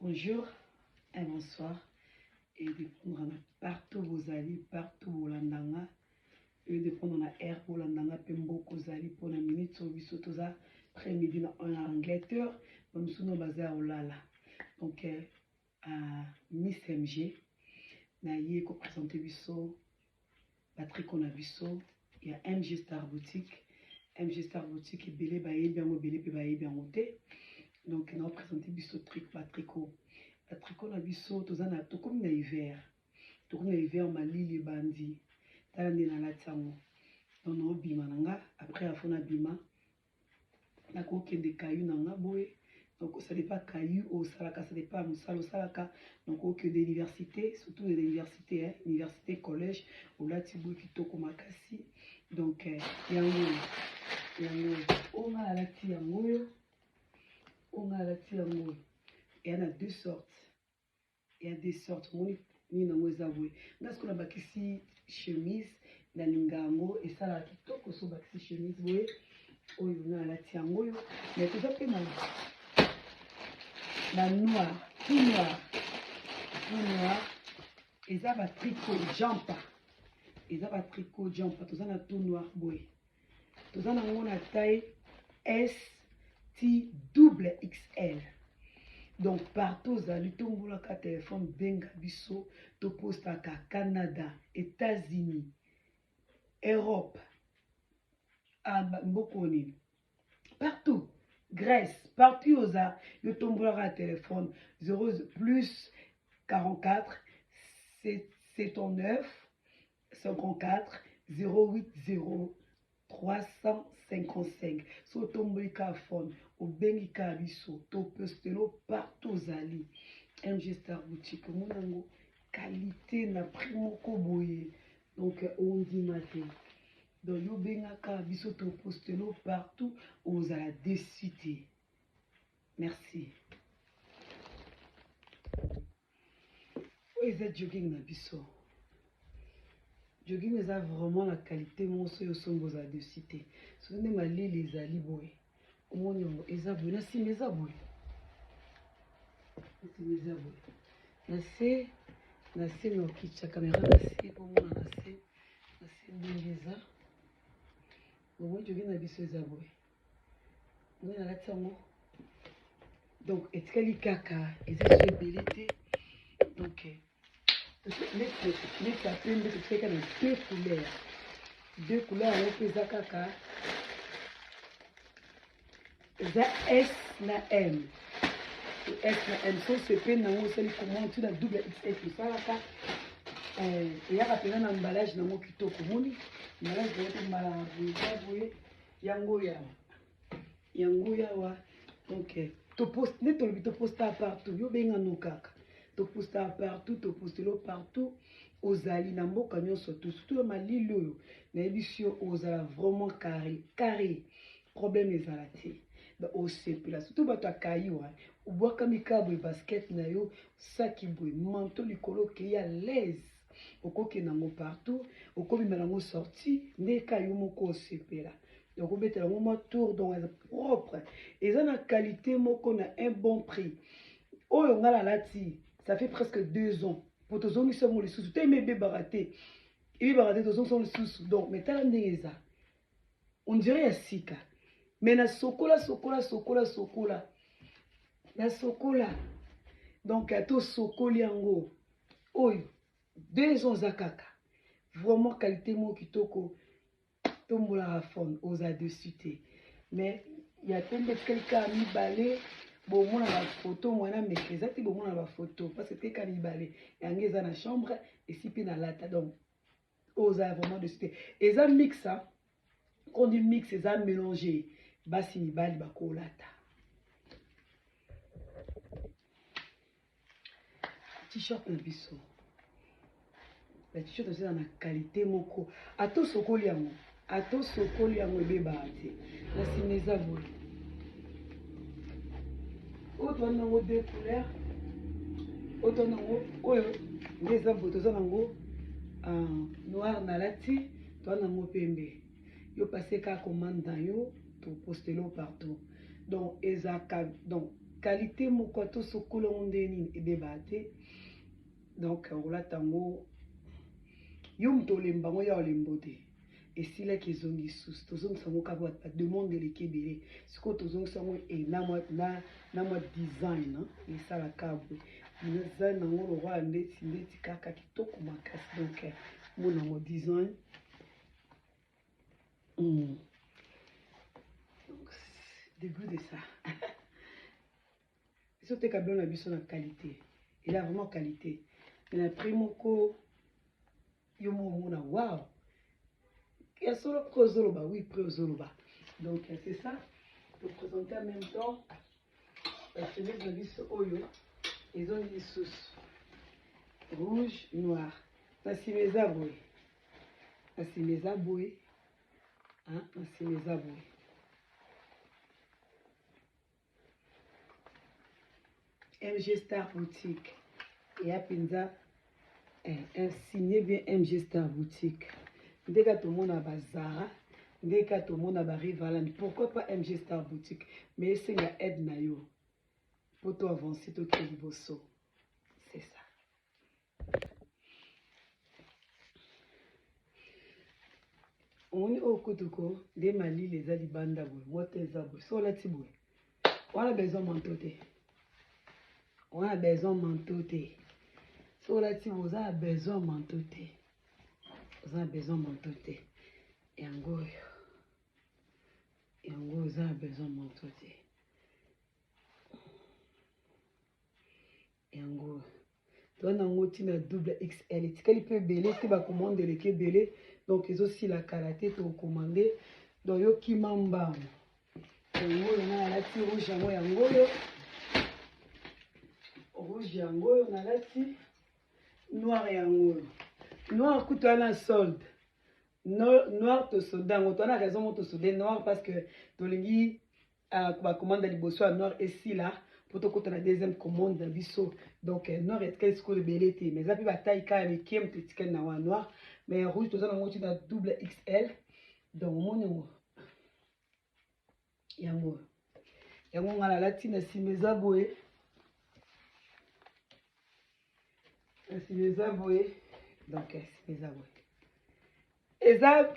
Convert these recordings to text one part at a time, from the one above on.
Bonjour et bonsoir. Et de prendre partout vos alliés, partout vos landanga. Et de prendre la air pour landanga, pemboko zali pour la minute sur bisotoza. Après-midi en Angleterre, nous sommes basés à Olala. Donc, Miss MG, naïe ko présenter biso, Patrick Onabiso, il y a MG Star Boutique. MG Star Boutique est belé, baye bien, belé, baye bien, donc, nous avons présenté biso truc Patrico. Patrico na biso, tozana to comme na hiver. To comme na hiver malili bandi. Tala ndena la tsango. Donc na bima nanga après afona bima. Na ko kende kayu nanga boye. Donc ça dépend kayu au salaka, ça dépend musalo salaka. Donc au que de l'université, surtout de l'université hein, université collège au latibo kitoko makasi. Donc yango on a la ti yango. On a la tire mouille. Et il y en a deux sortes. Il y a des sortes. Ni na mweza bwe. Parce qu'on a bakisi chemise na lingango et ça la kitoko so bakisi chemise bwe. Oyo na la tire mouille. Mais tout ça na noir, tout noir. Tout noir. Et ça va tricot jumper. Et ça va tricot jumper. Tout ça na tout noir bwe. Tout ça na ngona taille S double XL. Donc partout aux alitombola ka téléphone benga biso to posta ka Canada, États-Unis, Europe, Mbokoni, partout, Grèce, partout aux a yo tombola ka téléphone 0 plus 44 79 54 080 355. So tomboli ka phone au bengi ka biso to postelo partout zali. MG Star Boutique monango qualité na prix moko boye. Donc on dit matin. Donc yo benga ka biso to postelo partout aux ala décité. Merci. Où est jogging na biso? Jogging est vraiment la qualité mon soyo sombo za de cité. Ce n'est pas les ali boy. Au moins ils ont na si mes aboy. Si mes aboy. Na se no kicha caméra na se au moins na se bingeza. Au moins jogging na biso za boy. On a la tsango. Donc etkali kaka ezali belité. Donc les capines de fait deux couleurs. Deux couleurs on peut zakaka. Ça S na M. S na M. So c'est peine na on sali comment tu la double XL tout ça là. Et ya rappelé na emballage na mo kitoko moni. Emballage de mala vous yango ya wa. Donc to poste ne to poste partout. Yo benga no kaka. To poste partout, to poste lo partout. Ozali na mboka nyonso surtout malili oyo na ebisio ozala vraiment carré. Problème ezalati. Au sepela surtout bato akayiwa ubwaka mikabo basket na yo saki boy manteau likolo ke ya l'aise okoke nango partout okobima nango sorti ndeka yo moko sepela donc obetela mo tour donc propre eza na qualité moko na un bon prix oyo ngala lati ça fait presque 2 ans pour tozongi somo le sous te mebe baraté et baraté tozongi le sous donc mais tala ndeza on dirait ya sika. Mais na sokola. Na sokola. Donc à tout sokoli yango. Oyo. 2 ans zakaka. Vraiment qualité mo kitoko. Tombola à fond aux a de cité. Mais il y a tellement quelqu'un mi balé. Bon mon la photo moi na mais exactement bon mon la photo parce que quelqu'un mi balé. Yango za na chambre et si pe na lata donc aux a vraiment de cité. Et ça mix ça. Quand on dit mix ça mélangé. Basi mibali bakolata t-shirt na biso la t-shirt aussi na qualité moko ato sokoli yango ebeba te na simeza boy oto nango deux couleurs oto nango oyo ndeza boto za nango noir na lati to nango pembe yo passer ka commande yo to postelo partout donc ezaka donc qualité moko to sokola ondeni et débatté donc on la tango yum to lembango ya olembote et si là qu'ils ont dit sous tozong sango ka ba demande les kebele ce que tozong sango et na moi design hein et ça la kabwe design nango le roi ndeti kaka kitoko makasi donc mon nango design donc début de ça surtout que bien la qualité il a vraiment qualité il a pris mon co yomo mona wow et solo prozoloba oui prozoloba donc c'est ça pour présenter en même temps la chemise de bis oyo ils ont des sauces rouge noir nasimeza boy hein nasimeza boy MG Star Boutique et à Pinza signé bien MG Star Boutique. Dès que tout le monde a Bazara, dès que tout le monde a Rivalan, pourquoi pas MG Star Boutique? Mais c'est la aide nayo pour toi avancer tout le bosso. C'est ça. On est au Kotoko, des Mali, les Alibanda, moi t'es abou, sur la tibou. On a besoin de mantoter. On a besoin de mantoter. Sur la tibou, on a besoin de mantoter. On a besoin de mantoter. Et en gros, on a besoin de mantoter. Et en gros, toi, on a double XL. Et tu peux belé, tu vas commander les belé. Donc, ils ont aussi la karaté, tu as commandé. Donc, yo qui m'embarque. Et en gros, on a la tire rouge, en gros, rouge, en gros, on a la tire noir et en gros. Noir, coûte un solde. Noir, tu soldes. On a raison de solder noir parce que tu as commandé les boissons noir et si là. Pour te la deuxième commande de biseau. Donc, noir est quel score de belleté. Mais ça peut bataille quand même qui aime te noir. Mais rouge, tout ça, on a double XL. Donc, mon yango. Yango, on a la latine, si mes aboués. Si mes aboués. Donc, si mes aboués. Eza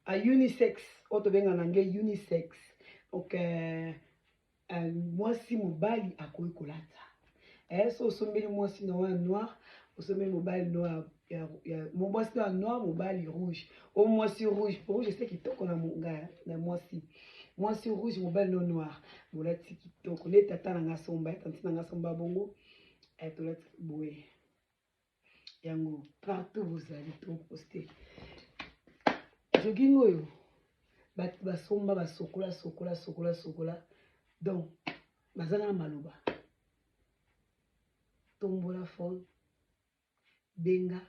a unisex. Autre bien en anglais, unisex. Donc, moi si mobali akoki kolata so osombeli mwasi na wana noir osombeli mobali noir mwasi na noir mobali rouge o mwasi rouge rouge c'est kitoko na munga na mwasi rouge mobali no noir bolati kitoko ne tata na ngasomba tanti na ngasomba bongo tolati boye yango partout vous allez tout poster jogging oyo basomba basokola donc bazana maloba tombola fond benga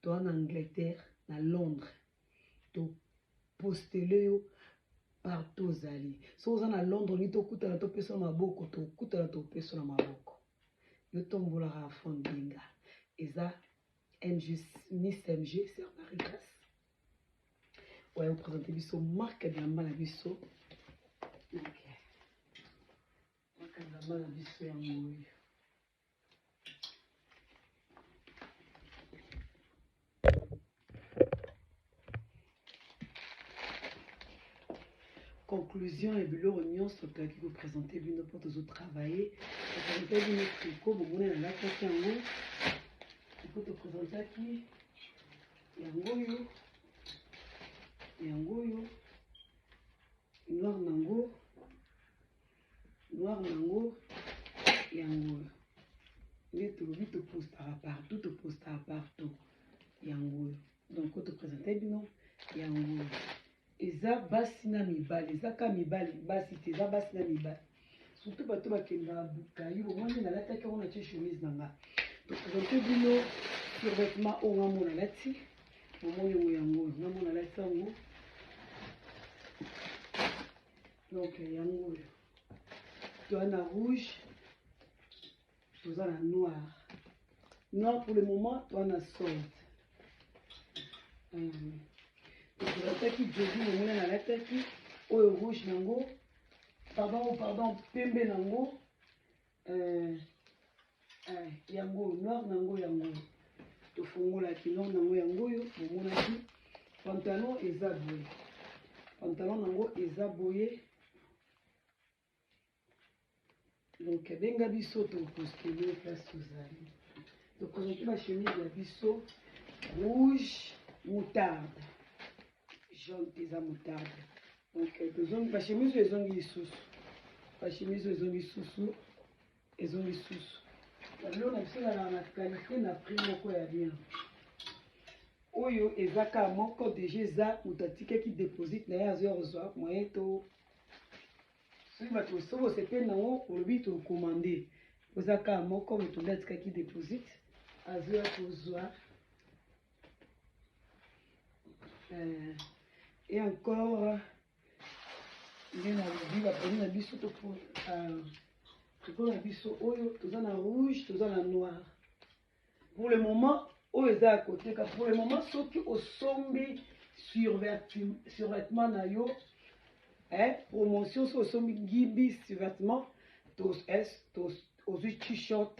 to en Angleterre na Londres to postele yo partout zali so za na Londres ni to kutana to pesa maboko to kutana to pesa na maboko yo tombola ra fond benga eza Miss MG c'est Maricas ouais on présente biso marque de la biso ok conclusion et bilo oignon soka qui vous présenter bino pour tous travailler présenter bino tricot vous voulez la tête yango pour te présenter qui yango yo noir nango yango les trouver te postera partout yango donc quand te présenter bino yango eza basi na mibali eza ka mibali basi te eza basi na mibali surtout bato bakenda bukai omoni nalataki on a chemise nanga to présenter bino survêtement o ngamona lati omoni yango ngamona lati yango donc yango tu as un rouge tu as un noir pour le moment tu as un solde tu as un jogging on a l'attaque au rouge nango pardon, pembe nango, yango, noir nango yango. Tofongola ki noir nango yango yo, bomonaki. Pantalon eza boye. Pantalon nango eza boye. Donc, benga biso to postule place tozali. Donc, on a chemise de biso rouge moutarde. Jaune déjà moutarde. Donc, la chemise est zongi sous. La chemise est zongi sous. Et zongi sous. Là, on a fait la qualité, on a pris mon quoi bien. Oyo, ezaka, mon code de Géza, ou tatike qui déposite, n'a rien à moyen to. Si vous avez fait un an, vous avez commandé. Vous avez un mot comme vous avez qui déposite. Azur à et encore, il y a un biseau pour un biseau rouge, tout en noir. Pour le moment, au à côté, pour le moment, ceux qui ont sombi survêtement nayo, promotion sur sombi gibi survêtement, tous aux t-shirt,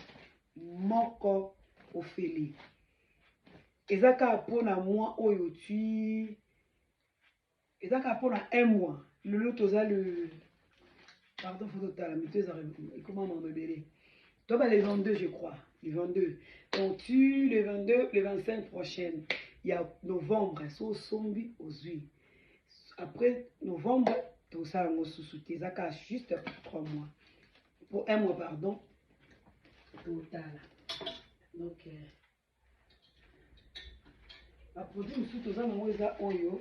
moko au fili. Ezaka pour moi, oyo tu. Ezaka pour un mois. Le lot le. Pardon, faut total, mais comment m'en rebelle. Toi, les 22, je crois. Les 22. Donc, tu, les 22, les 25 prochaines. Il y a novembre, so sombi aux huiles. Après novembre, tout ça, on sous-souté. Ezaka juste 3 mois. Pour un mois, pardon. Total. Donc, à produit nous tous en moisa oyo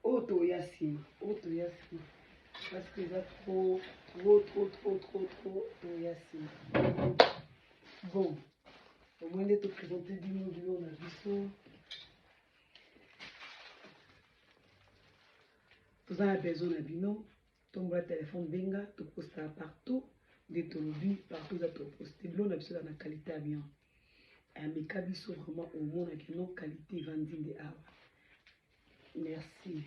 auto yasi parce que ça trop yasi. Bon, au moins de te présenter du monde on a vu tous en besoin de bino ton téléphone benga tu postes partout de ton lobby partout dans ton poste blo na biso na qualité bien. Mais kabiso vraiment au monde avec nos qualités vendines de art. Merci.